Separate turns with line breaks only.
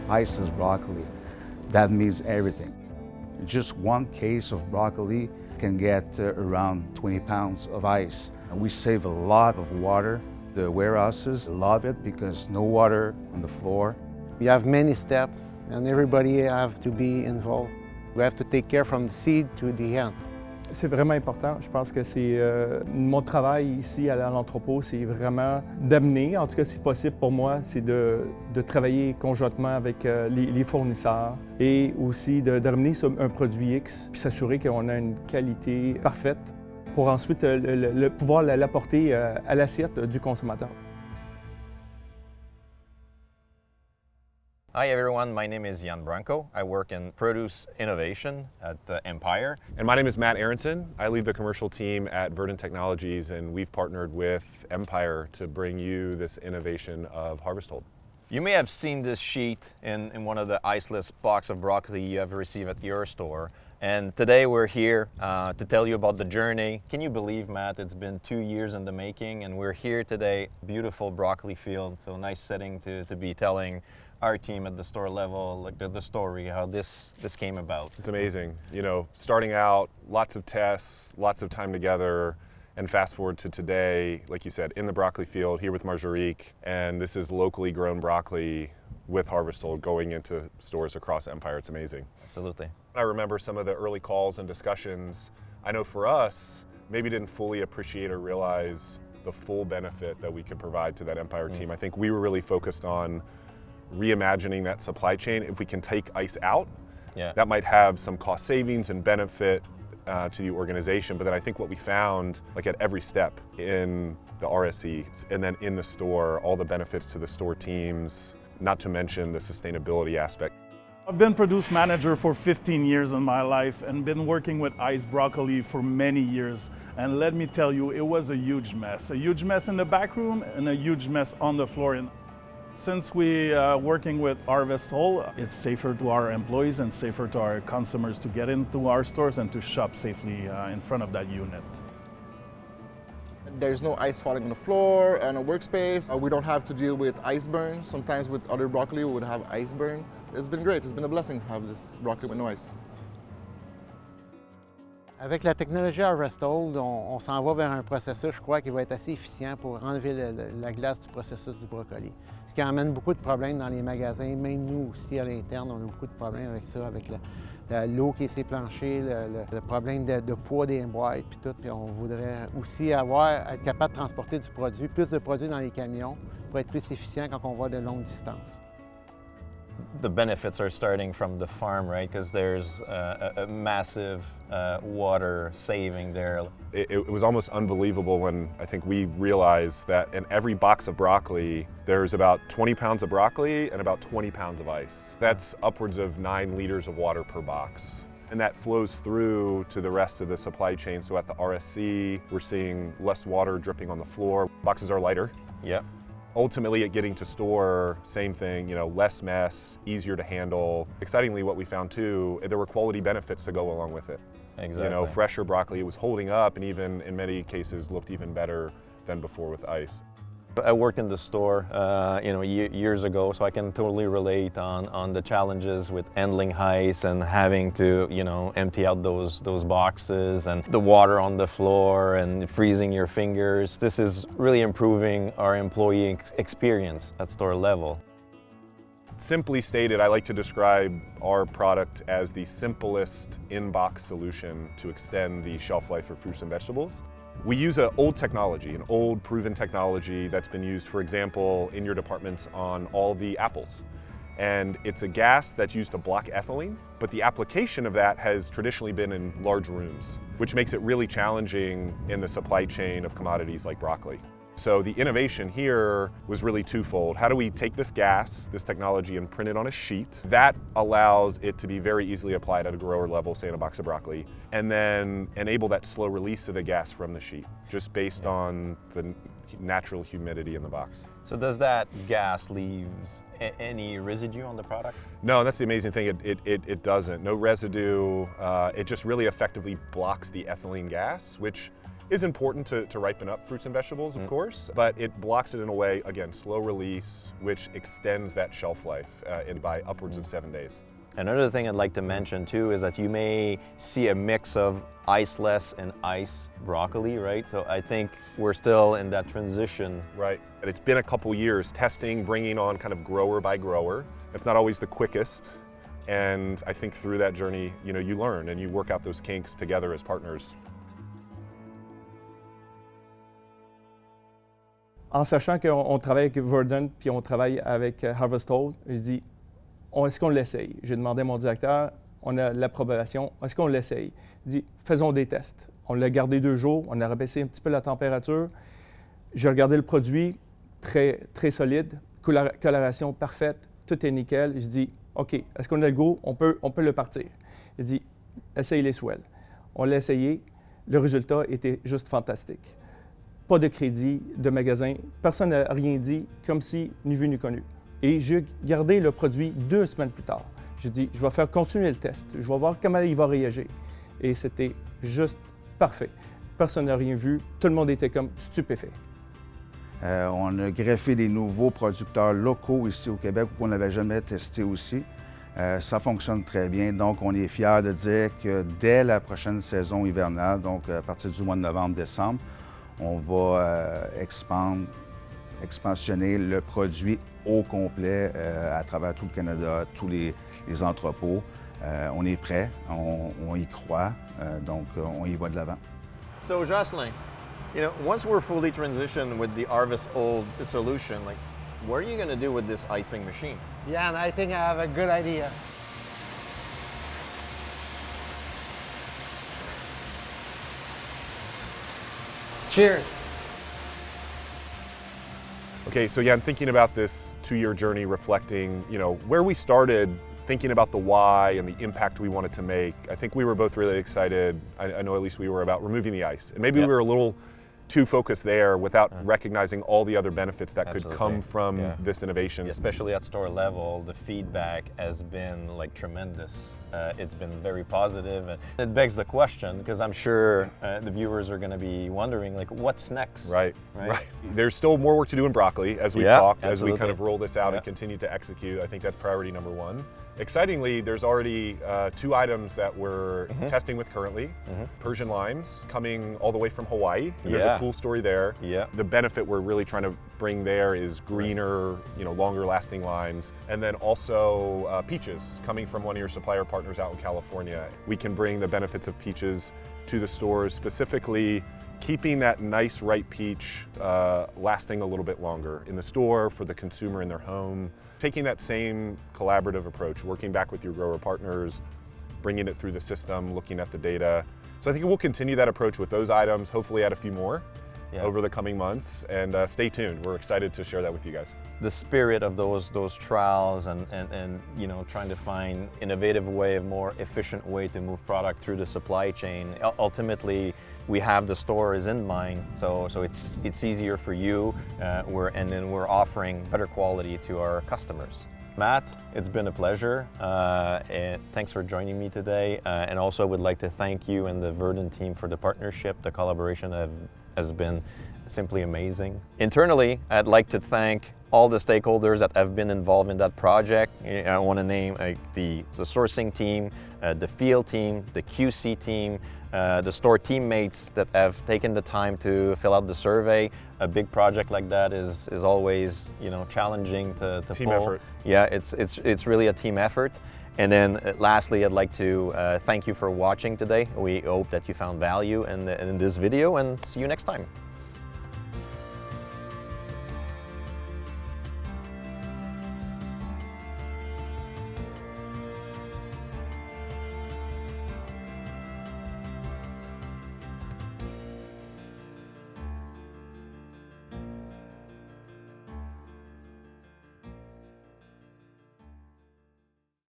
ices broccoli. That means everything. Just one case of broccoli can get around 20 pounds of ice. And we save a lot of water. The warehouses love it because no water on the floor.
We have many steps and everybody have to be involved. We have to take care from the seed to the end.
C'est vraiment important. Je pense que c'est mon travail ici à l'entrepôt, c'est vraiment d'amener, en tout cas si possible pour moi, c'est de travailler conjointement avec les fournisseurs et aussi de ramener un produit X puis s'assurer qu'on a une qualité parfaite pour ensuite pouvoir l'apporter à l'assiette du consommateur.
Hi everyone, my name is 𝐬𝐮𝐬𝐫𝐿. I work in produce innovation at Empire.
And my name is Matt Aaronson. I lead the commercial team at Verdant Technologies, and we've partnered with Empire to bring you this innovation of Harvest Hold.
You may have seen this sheet in one of the iceless box of broccoli you have received at your store. And today we're here to tell you about the journey. Can you believe, Matt, it's been 2 years in the making and we're here today, beautiful broccoli field, so nice setting to be telling our team at the store level, like the story, how this came about.
It's amazing. You know, starting out, lots of tests, lots of time together, and fast forward to today, like you said, in the broccoli field here with Marguerite, and this is locally grown broccoli with Harvest Hold going into stores across Empire. It's amazing.
Absolutely.
I remember some of the early calls and discussions. I know for us, maybe didn't fully appreciate or realize the full benefit that we could provide to that Empire team. I think we were really focused on reimagining that supply chain. If we can take ice out, that might have some cost savings and benefit to the organization. But then I think what we found, like at every step in the RSE and then in the store, all the benefits to the store teams, not to mention the sustainability aspect.
I've been produce manager for 15 years in my life and been working with iced broccoli for many years. And let me tell you, it was a huge mess in the back room and a huge mess on the floor. Since we are working with Harvest Hold, it's safer to our employees and safer to our consumers to get into our stores and to shop safely in front of that unit.
There's no ice falling on the floor and a workspace. We don't have to deal with ice burn. Sometimes with other broccoli we would have ice burn. It's been great, it's been a blessing to have this broccoli with no ice.
Avec la technologie Harvest Hold, on s'en va vers un processus, je crois, qui va être assez efficient pour enlever la glace du processus du brocoli. Ce qui amène beaucoup de problèmes dans les magasins, même nous aussi à l'interne, on a beaucoup de problèmes avec ça, avec l'eau qui est sur les planchers, le problème de poids des boîtes, puis tout. Puis on voudrait aussi être capable de transporter du produit, plus de produits dans les camions, pour être plus efficient quand on va de longues distances.
The benefits are starting from the farm, right? Because there's a massive water saving there.
It was almost unbelievable when I think we realized that in every box of broccoli, there's about 20 pounds of broccoli and about 20 pounds of ice. That's upwards of 9 liters of water per box. And that flows through to the rest of the supply chain. So at the RSC, we're seeing less water dripping on the floor. Boxes are lighter.
Yeah.
Ultimately, at getting to store, same thing, you know, less mess, easier to handle. Excitingly, what we found too, there were quality benefits to go along with it.
Exactly.
You know, fresher broccoli, it was holding up and even in many cases looked even better than before with ice.
I worked in the store, years ago, so I can totally relate on the challenges with handling ice and having to, empty out those boxes and the water on the floor and freezing your fingers. This is really improving our employee experience at store level.
Simply stated, I like to describe our product as the simplest in-box solution to extend the shelf life of fruits and vegetables. We use an old technology, an old proven technology that's been used, for example, in your departments on all the apples. And it's a gas that's used to block ethylene, but the application of that has traditionally been in large rooms, which makes it really challenging in the supply chain of commodities like broccoli. So the innovation here was really twofold. How do we take this gas, this technology, and print it on a sheet? That allows it to be very easily applied at a grower level, say in a box of broccoli, and then enable that slow release of the gas from the sheet, just based on the natural humidity in the box.
So does that gas leave any residue on the product?
No, that's the amazing thing. It doesn't. No residue. It just really effectively blocks the ethylene gas, which is important to ripen up fruits and vegetables, of course, but it blocks it in a way, again, slow release, which extends that shelf life by upwards of 7 days.
Another thing I'd like to mention too is that you may see a mix of iceless and ice broccoli, right? So I think we're still in that transition.
Right, and it's been a couple years testing, bringing on kind of grower by grower. It's not always the quickest, and I think through that journey, you know, you learn and you work out those kinks together as partners.
En sachant qu'on travaille avec Verdant puis on travaille avec 𝐼𝐸𝐺', je dis, est-ce qu'on l'essaye? J'ai demandé à mon directeur, on a l'approbation, est-ce qu'on l'essaye? Il dit, faisons des tests. On l'a gardé 2 jours, on a rabaissé un petit peu la température. J'ai regardé le produit, très, très solide, coloration parfaite, tout est nickel. Je dis, OK, est-ce qu'on a le go? On peut le partir. Il dit, essaye les swells. On l'a essayé, le résultat était juste fantastique. Pas de crédit, de magasin, personne n'a rien dit, comme si ni vu ni connu. Et j'ai gardé le produit 2 semaines plus tard. J'ai dit, je vais faire continuer le test, je vais voir comment il va réagir. Et c'était juste parfait. Personne n'a rien vu, tout le monde était comme stupéfait.
On a greffé des nouveaux producteurs locaux ici au Québec qu'on n'avait jamais testé aussi. Ça fonctionne très bien, donc on est fiers de dire que dès la prochaine saison hivernale, donc à partir du mois de novembre-décembre, on va expansionner le produit au complet à travers tout le Canada, tous les entrepôts. On est prêt, on y croit, donc on y va de l'avant.
So 𝐬𝐮𝐬𝐫𝐿, you know, once we're fully transitioned with the 𝐼𝐸𝐺''old solution, like, what are you going to do with this icing machine?
Yeah, and I think I have a good idea. Cheers.
Okay, so yeah, I'm thinking about this 2-year journey, reflecting, you know, where we started, thinking about the why and the impact we wanted to make. I think we were both really excited. I know at least we were about removing the ice. And maybe we were a little too focused there without recognizing all the other benefits that could come from this innovation.
Especially at store level, the feedback has been like tremendous. It's been very positive, and it begs the question, because I'm sure the viewers are going to be wondering, like, what's next?
Right. There's still more work to do in broccoli, as we've talked, as we kind of roll this out and continue to execute. I think that's priority number 1. Excitingly, there's already 2 items that we're testing with currently. Persian limes coming all the way from Hawaii. And there's a cool story there. The benefit we're really trying to bring there is greener, you know, longer lasting limes. And then also peaches coming from one of your supplier partners out in California. We can bring the benefits of peaches to the stores, specifically keeping that nice ripe peach lasting a little bit longer in the store for the consumer in their home. Taking that same collaborative approach, working back with your grower partners, bringing it through the system, looking at the data. So I think we'll continue that approach with those items, hopefully add a few more over the coming months, and stay tuned. We're excited to share that with you guys.
The spirit of those trials and you know, trying to find innovative way, a more efficient way to move product through the supply chain. Ultimately, we have the stores in mind, so it's easier for you. And then we're offering better quality to our customers. Matt, it's been a pleasure, and thanks for joining me today. And also would like to thank you and the Verdant team for the partnership. The collaboration has been simply amazing. Internally, I'd like to thank all the stakeholders that have been involved in that project. I want to name the sourcing team, the field team, the QC team, the store teammates that have taken the time to fill out the survey. A big project like that is always, you know, challenging to
team
pull.
effort.
Yeah, it's really a team effort. And then lastly, I'd like to thank you for watching today. We hope that you found value in this video, and see you next time.